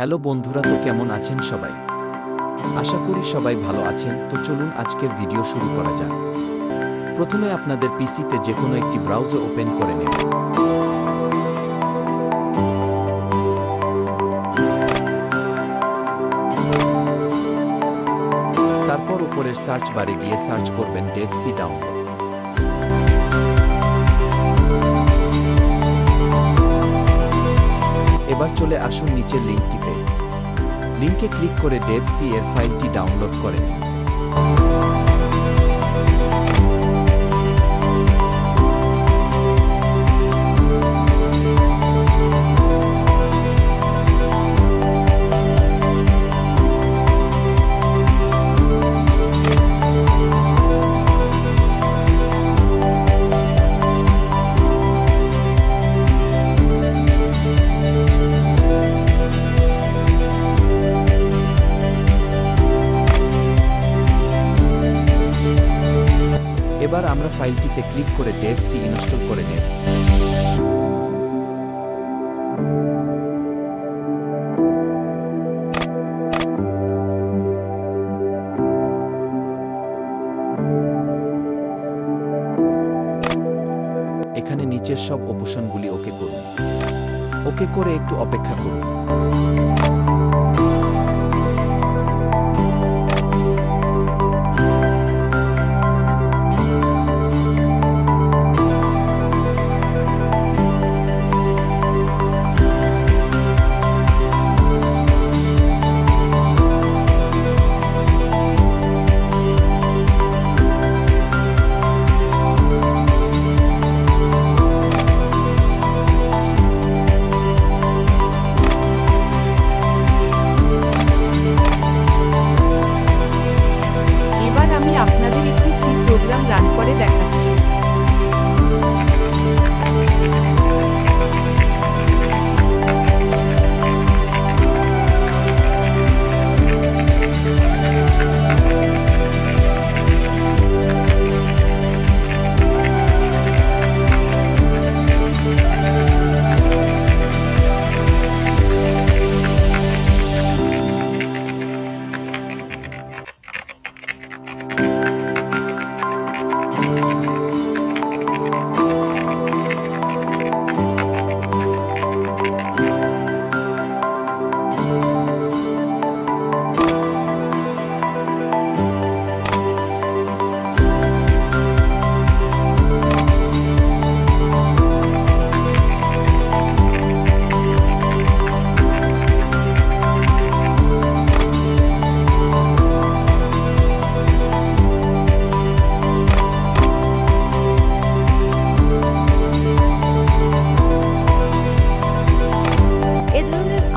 Hello বন্ধুরা, তো কেমন আছেন সবাই? আশা করি সবাই ভালো আছেন। তো চলুন আজকের ভিডিও শুরু করা যাক। প্রথমে আপনাদের পিসিতে যে কোনো একটি ব্রাউজার ওপেন করে নেবেন। তারপর উপরের সার্চ বারে গিয়ে সার্চ করবেন DevC ডাউনলোড। এবার চলে আসুন নিচের লিঙ্কটিতে। লিঙ্কে ক্লিক করে DevC এর ফাইলটি ডাউনলোড করে নিন। এবার আমরা ফাইলটিতে ক্লিক করে DevC ইনস্টল করে নেব। এখানে নিচের সব অপশনগুলি ওকে করুন। ওকে করে একটু অপেক্ষা করুন। আপনাদের একটি সি প্রোগ্রাম রান করে দেখাচ্ছি।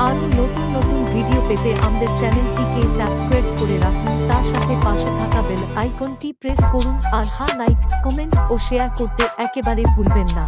আরও নতুন নতুন ভিডিও পেতে আমাদের চ্যানেলটিকে সাবস্ক্রাইব করে রাখুন। তার সাথে পাশে থাকা বেল আইকনটি প্রেস করুন আর লাইক, কমেন্ট ও শেয়ার করতে একেবারে ভুলবেন না।